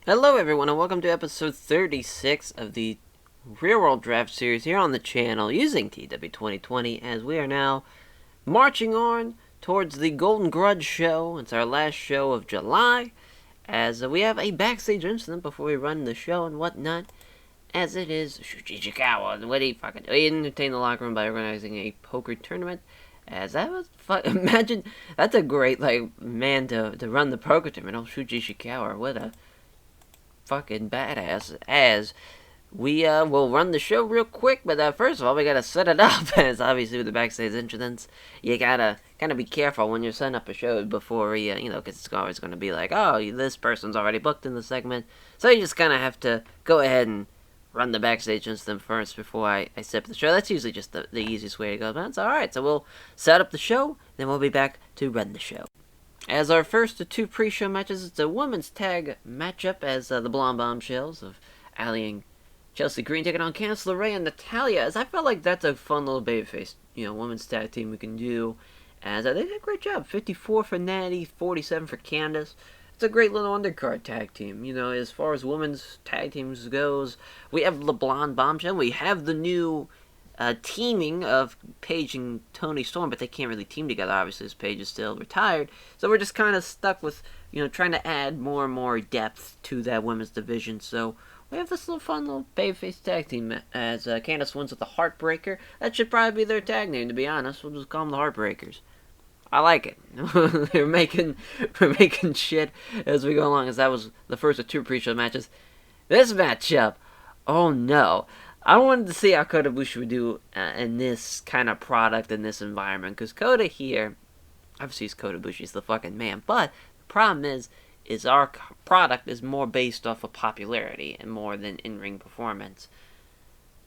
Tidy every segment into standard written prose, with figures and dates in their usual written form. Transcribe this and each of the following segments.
Hello everyone and welcome to episode 36 of the Real World Draft Series here on the channel using TEW 2020 as we are now marching on towards the Golden Grudge show. It's our last show of July as we have a backstage incident before we run the show and whatnot, as it is Shuji Ishikawa. What he fucking do? He entertained the locker room by organizing a poker tournament. As that was imagine that's a great man to run the poker tournament. Oh, Shuji Ishikawa, what a fucking badass. As we will run the show real quick, but first of all, we gotta set it up. As obviously with the backstage incidents, you gotta kind of be careful when you're setting up a show before because it's always gonna be like, oh, this person's already booked in the segment, so you just kind of have to go ahead and run the backstage incident first before I set up the show. That's usually just the easiest way to go about it. So, alright, so we'll set up the show, then we'll be back to run the show. As our first of two pre-show matches, it's a women's tag matchup as the Blonde Bombshells of Allie and Chelsea Green taking on Candice LeRae and Natalya. As I felt like that's a fun little babyface, women's tag team we can do. As they did a great job. 54 for Natty, 47 for Candice. It's a great little undercard tag team. As far as women's tag teams goes, we have the Blonde Bombshell. We have the new teaming of Paige and Toni Storm, but they can't really team together, obviously, as Paige is still retired. So we're just kind of stuck with, trying to add more and more depth to that women's division. So we have this little fun little babyface tag team as Candice wins with the Heartbreaker. That should probably be their tag name, to be honest. We'll just call them the Heartbreakers. I like it. we're making shit as we go along, as that was the first of two pre-show matches. This matchup, oh no. I wanted to see how Kota Ibushi would do in this kind of product, in this environment. Because Kota here, obviously he's Kota Ibushi, he's the fucking man. But the problem is our product is more based off of popularity and more than in-ring performance.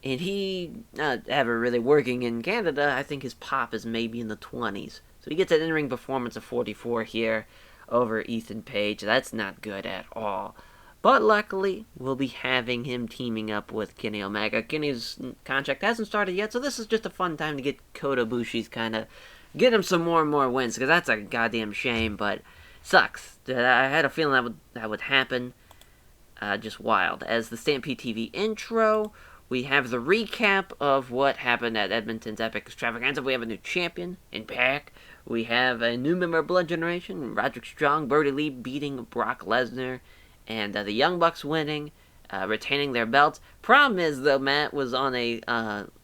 And he, ever really working in Canada, I think his pop is maybe in the 20s. So he gets an in-ring performance of 44 here over Ethan Page. That's not good at all. But luckily, we'll be having him teaming up with Kenny Omega. Kenny's contract hasn't started yet, so this is just a fun time to get Kota Ibushi's get him some more and more wins, because that's a goddamn shame, but sucks. I had a feeling that would happen. Just wild. As the Stampede TV intro, we have the recap of what happened at Edmonton's Epic Extravaganza. We have a new champion in Pac. We have a new member of Blood Generation, Roderick Strong, Brody Lee beating Brock Lesnar, and the Young Bucks winning, retaining their belts. Problem is, though, Matt was on a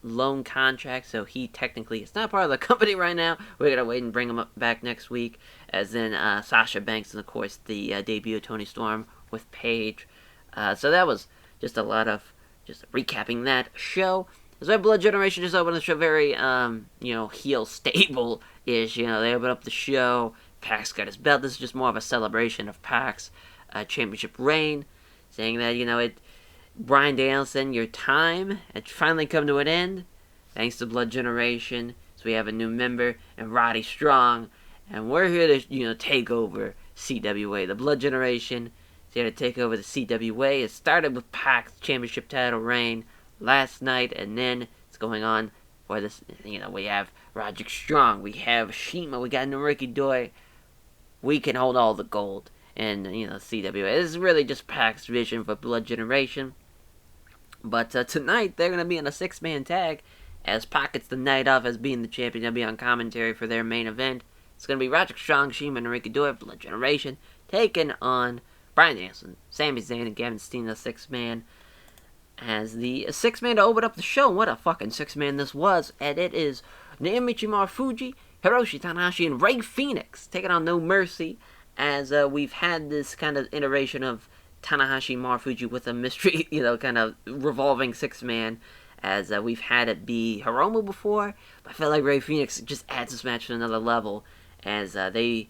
loan contract, so he technically is not part of the company right now. We're going to wait and bring him back next week. As then Sasha Banks and, of course, the debut of Toni Storm with Paige. So that was just a lot of just recapping that show. As well, Blood Generation just opened the show very, heel stable-ish. They open up the show. Pac's got his belt. This is just more of a celebration of Pac's championship reign, saying that, Bryan Danielson, your time had finally come to an end, thanks to Blood Generation. So we have a new member, and Roddy Strong, and we're here to, take over CWA. The Blood Generation is here to take over the CWA. It started with Pac's championship title reign last night, and then it's going on for this, we have Roderick Strong, we have Shima, we got Naruki Doi. We can hold all the gold. And, CWA. This is really just Pac's vision for Blood Generation. But tonight, they're going to be in a 6-man tag, as Pac gets the night off as being the champion. They'll be on commentary for their main event. It's going to be Roderick Strong, Shima, and Naruki Doi, Blood Generation, taking on Bryan Danielson, Sami Zayn, and Gavin Steen, the 6-man. As the 6-man to open up the show. What a fucking 6-man this was. And it is Naomichi Marufuji, Hiroshi Tanahashi, and Rey Fenix taking on No Mercy. As we've had this kind of iteration of Tanahashi Marufuji with a mystery, kind of revolving 6-man, as we've had it be Hiromu before. But I feel like Rey Fenix just adds this match to another level, as they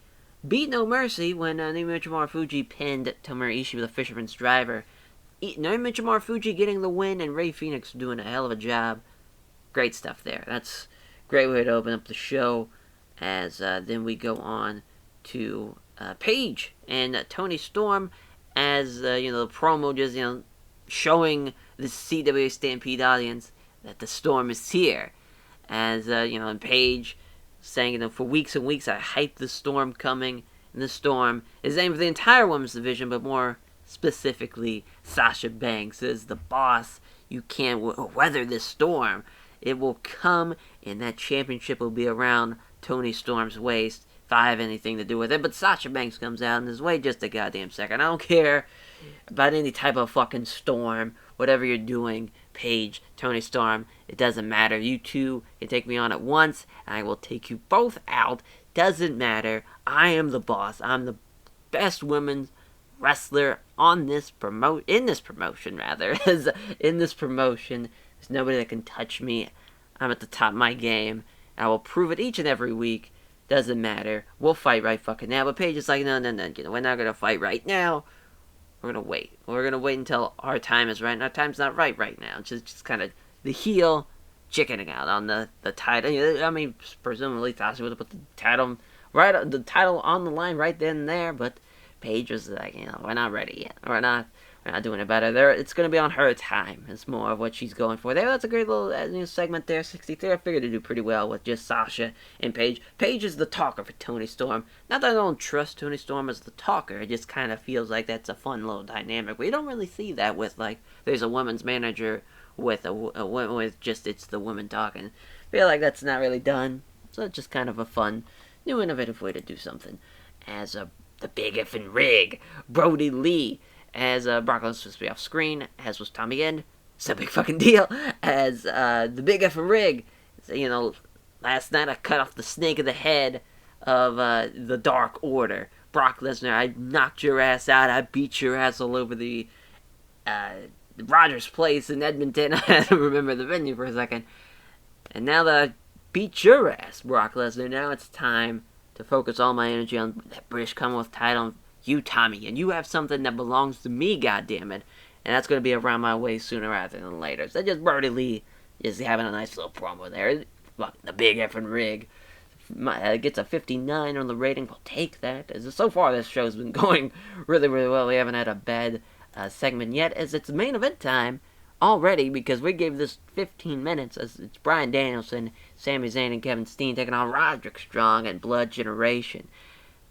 beat No Mercy when Naomichi Marufuji pinned Tomohiro Ishii with a Fisherman's Driver. Naomichi Marufuji getting the win, and Rey Fenix doing a hell of a job. Great stuff there. That's a great way to open up the show, as then we go on to Paige and Toni Storm, as the promo just showing the CWA Stampede audience that the Storm is here, as and Paige saying for weeks and weeks I hyped the Storm coming, and the Storm is aimed for the entire women's division, but more specifically Sasha Banks is the boss. You can't weather this storm. It will come, and that championship will be around Toni Storm's waist if I have anything to do with it. But Sasha Banks comes out and is way just a goddamn second. I don't care about any type of fucking storm, whatever you're doing, Paige, Toni Storm, it doesn't matter. You two can take me on at once, and I will take you both out. Doesn't matter. I am the boss. I'm the best women's wrestler on this in this promotion. There's nobody that can touch me. I'm at the top of my game. I will prove it each and every week. Doesn't matter. We'll fight right fucking now. But Paige is like, no, we're not gonna fight right now. We're gonna wait. We're gonna wait until our time is right. And our time's not right now. It's just kind of the heel chickening out on the title. I mean, presumably Tasha would have put the title on the line right then and there, but Paige was like, we're not ready yet. We're not doing it better. It's going to be on her time. It's more of what she's going for there. That's a great little segment there, 63. I figured to do pretty well with just Sasha and Paige. Paige is the talker for Toni Storm. Not that I don't trust Toni Storm as the talker. It just kind of feels like that's a fun little dynamic. We don't really see that with, like, there's a women's manager with it's the woman talking. I feel like that's not really done. So it's just kind of a fun, new innovative way to do something. As the big effing rig, Brody Lee, as Brock Lesnar was supposed to be off screen, as was Tommy End. It's a big fucking deal. As the big effing rig, last night I cut off the snake of the head of the Dark Order. Brock Lesnar, I knocked your ass out. I beat your ass all over the Rogers Place in Edmonton. I had to remember the venue for a second. And now that I beat your ass, Brock Lesnar, now it's time to focus all my energy on that British Commonwealth title. You, Tommy, and you have something that belongs to me, goddammit. And that's going to be around my waist sooner rather than later. So just Brody Lee is having a nice little promo there. The big effing rig. Gets a 59 on the rating. We'll take that. As so far, this show's been going really, really well. We haven't had a bad segment yet, as it's main event time already, because we gave this 15 minutes, as it's Bryan Danielson, Sami Zayn, and Kevin Steen taking on Roderick Strong and Blood Generation.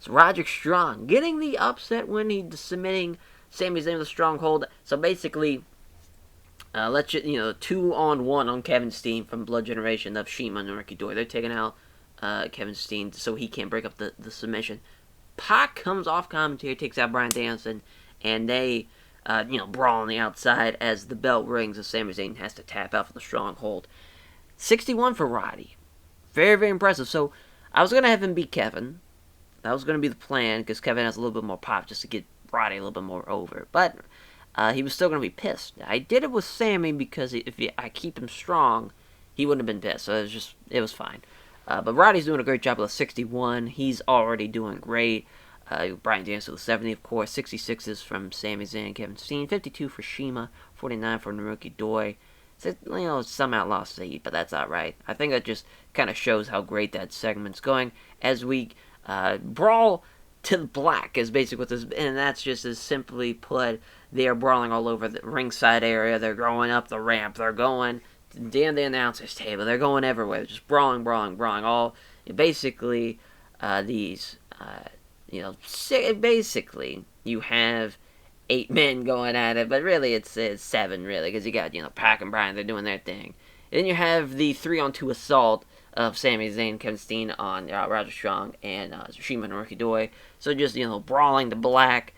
So Roderick Strong getting the upset when he's submitting Sami Zayn with a stronghold. So basically, 2-on-1 on Kevin Steen from Blood Generation of Shima and Ricky Doi. They're taking out Kevin Steen so he can't break up the submission. Pac comes off commentary, takes out Bryan Danielson, and they brawl on the outside as the bell rings as Sami Zayn has to tap out for the stronghold. 61 for Roddy. Very, very impressive. So I was going to have him beat Kevin. That was going to be the plan, because Kevin has a little bit more pop just to get Roddy a little bit more over. But he was still going to be pissed. I did it with Sammy because I keep him strong, he wouldn't have been pissed. So it was fine. But Roddy's doing a great job with 61. He's already doing great. Bryan Danielson with 70, of course. 66 is from Sami Zayn and Kevin Steen. 52 for Shima. 49 for Naruki Doi. So, somehow lost 8, but that's alright. I think that just kind of shows how great that segment's going. As we brawl to the black is basically what this, and that's just as simply put, they are brawling all over the ringside area. They're going up the ramp. They're going down the announcer's table. They're going everywhere. Just brawling. All basically these. Basically, you have 8 men going at it, but really it's 7, really, because you got, Pac and Bryan, they're doing their thing. And then you have the 3-on-2 assault of Sami Zayn, Kevin Steen on Roderick Strong, and Shima and Naruki Doi. So just, brawling to black,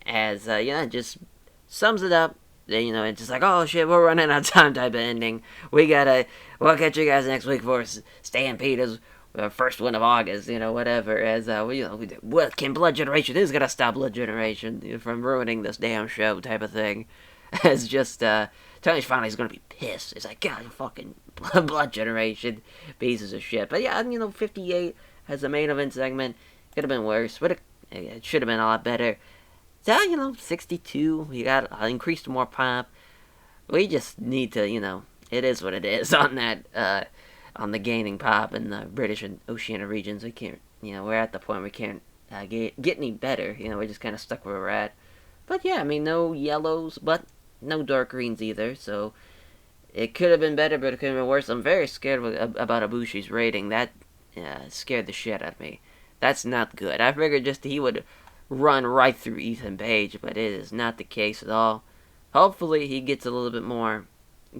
as, just sums it up. It's just like, oh shit, we're running out of time type of ending. We'll catch you guys next week for Stampede. First one of August, whatever, as, what can Blood Generation is gonna stop Blood Generation from ruining this damn show type of thing. As just, Tony Schiavone's gonna be pissed. It's like, God, you fucking Blood Generation, pieces of shit. But yeah, 58 has a main event segment. Could have been worse, but it should have been a lot better. So, 62, you got increased more pop. We just need to, it is what it is on that, on the gaining pop in the British and Oceania regions. We can't, we're at the point we can't get any better. We're just kind of stuck where we're at. But yeah, no yellows, but no dark greens either. So it could have been better, but it could have been worse. I'm very scared about Ibushi's rating. That scared the shit out of me. That's not good. I figured just he would run right through Ethan Page, but it is not the case at all. Hopefully he gets a little bit more,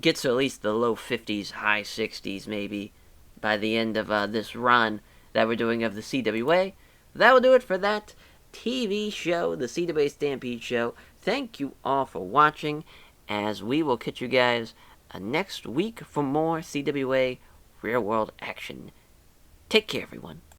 gets to at least the low 50s, high 60s maybe, by the end of this run that we're doing of the CWA. That will do it for that TV show, the CWA Stampede Show. Thank you all for watching, as we will catch you guys next week for more CWA real-world action. Take care, everyone.